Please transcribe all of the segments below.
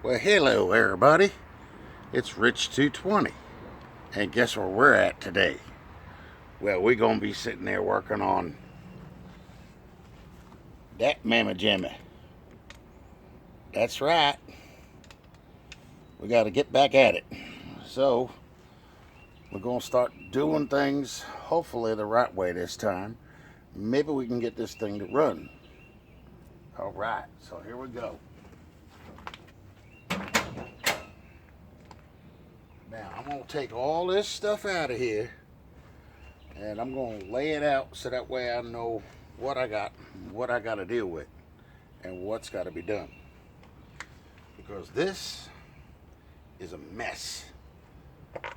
Well, hello everybody. It's Rich 220. And guess where we're at today? Well, we're going to be sitting there working on that mamma jamma. That's right. We got to get back at it. So, we're going to start doing things hopefully the right way this time. Maybe we can get this thing to run. All right, so here we go. Now, I'm going to take all this stuff out of here and I'm going to lay it out so that way I know what I got to deal with and what's got to be done. Because this is a mess. Alright,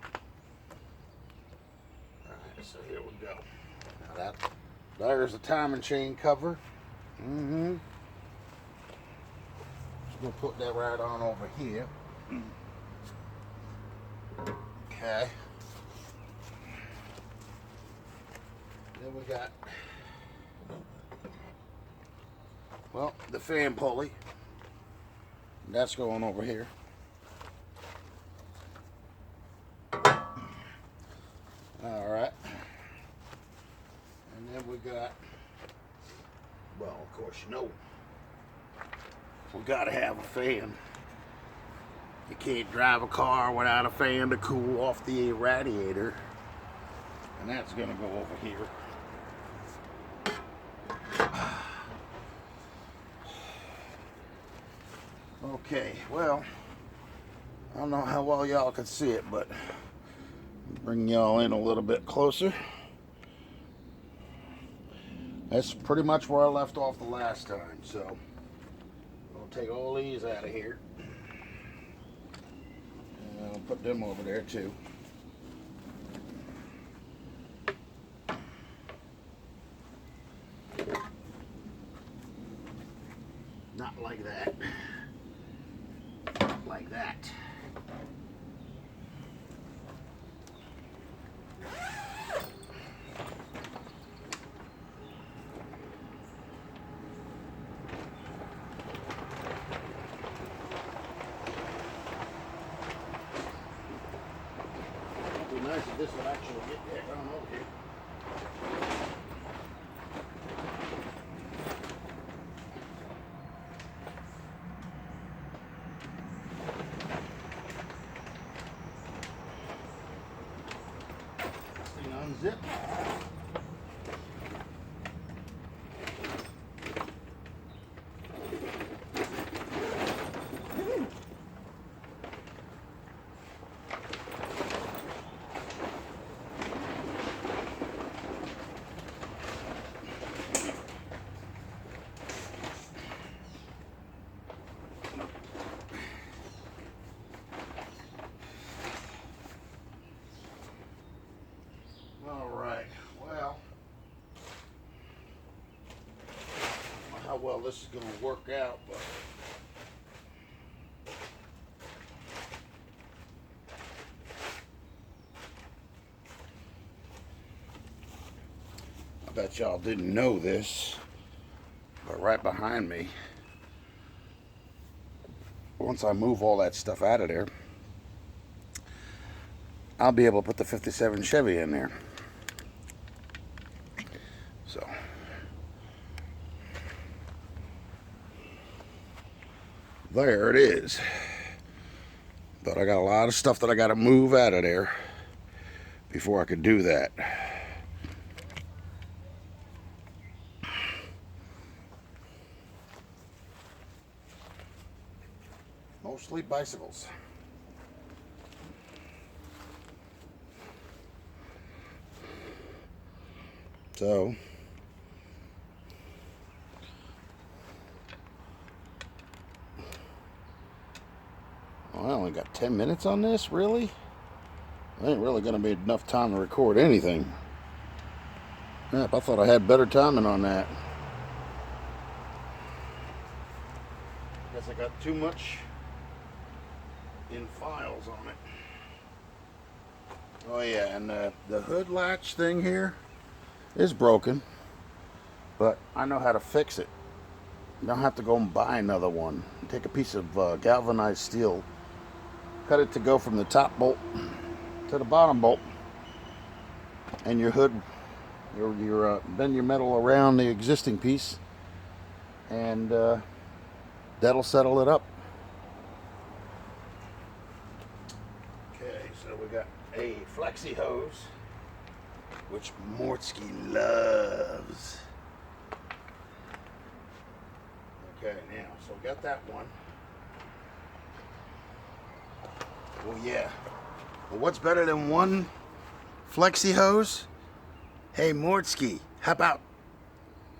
so here we go. Now there's the timing chain cover. Just going to put that right on over here. Okay. Then we got, well, the fan pulley. That's going over here. Alright. And then we got, well, of course, you know, we got to have a fan. You can't drive a car without a fan to cool off the radiator. And that's going to go over here. Okay, well, I don't know how well y'all can see it, but bring y'all in a little bit closer. That's pretty much where I left off the last time, so I'll take all these out of here. And I'll put them over there too. Not like that. Like that. It'd be nice if this would actually get that on over here. Unzip. All right, well, I don't know how well this is going to work out, but I bet y'all didn't know this, but right behind me, once I move all that stuff out of there, I'll be able to put the 57 Chevy in there. So, there it is. But I got a lot of stuff that I got to move out of there before I could do that. Mostly bicycles. So, I only got 10 minutes on this, really? I ain't really going to be enough time to record anything. Yep, I thought I had better timing on that. Guess I got too much in files on it. Oh yeah, and the hood latch thing here is broken, but I know how to fix it. You don't have to go and buy another one. take a piece of galvanized steel, cut it to go from the top bolt to the bottom bolt, and your hood, bend your metal around the existing piece, and that'll settle it up. Okay, so we got a flexi hose, which Mortsky loves. Okay, now, so we got that one. Oh yeah. Well, what's better than one flexi hose? Hey Mortsky, how about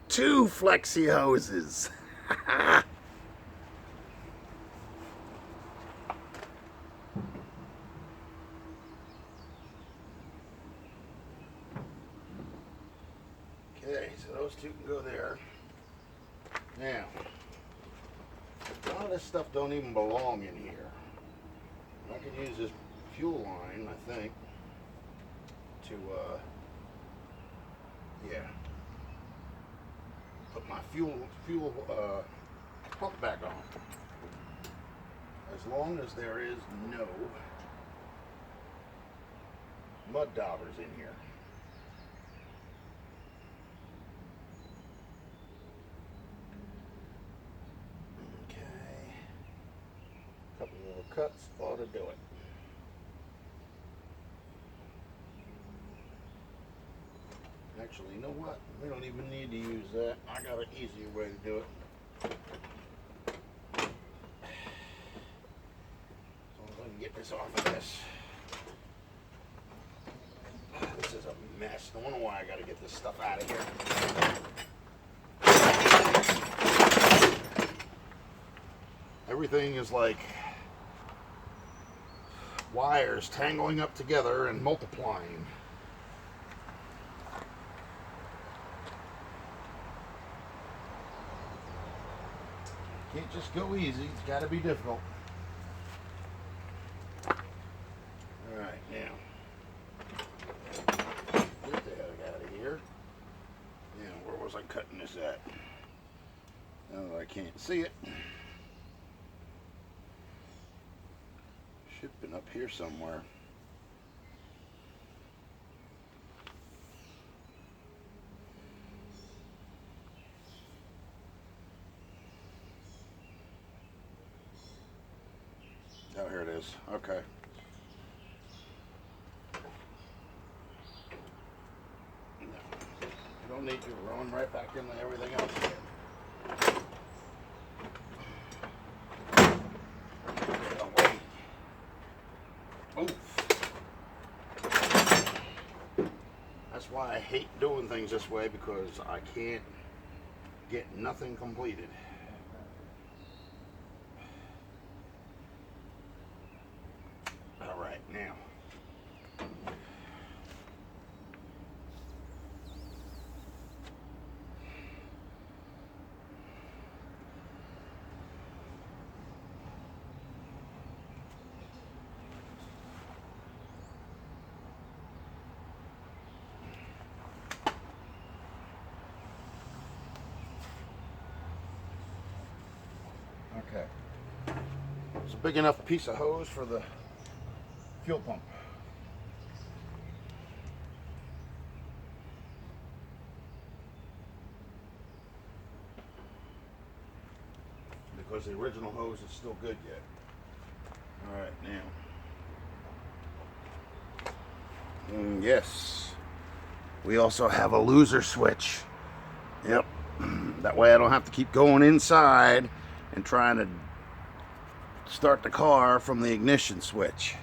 2 flexi hoses? Okay, so those 2 can go there. Now, a lot of this stuff don't even belong in here. I can use this fuel line, I think, to, yeah, put my fuel pump back on. As long as there is no mud daubers in here. Couple more cuts ought to do it. Actually, you know what? We don't even need to use that. I got an easier way to do it. As long as I can get this off of this. This is a mess. No wonder why I got to get this stuff out of here. Everything is like wires tangling up together and multiplying. Can't just go easy, it's got to be difficult. Alright, now, get the heck out of here. Now, where was I cutting this at? Now that I can't see it. Should have been up here somewhere. Oh, here it is. Okay. No. You don't need to run right back into everything else here. That's why I hate doing things this way, because I can't get nothing completed. All right, now. Okay. It's a big enough piece of hose for the fuel pump. Because the original hose is still good yet. All right, now. Yes. We also have a loser switch. Yep. That way I don't have to keep going inside and trying to start the car from the ignition switch.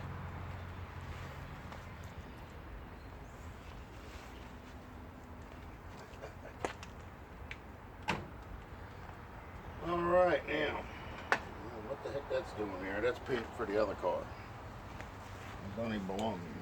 All right, now, what the heck that's doing here? That's paint for the other car. It don't even belong here.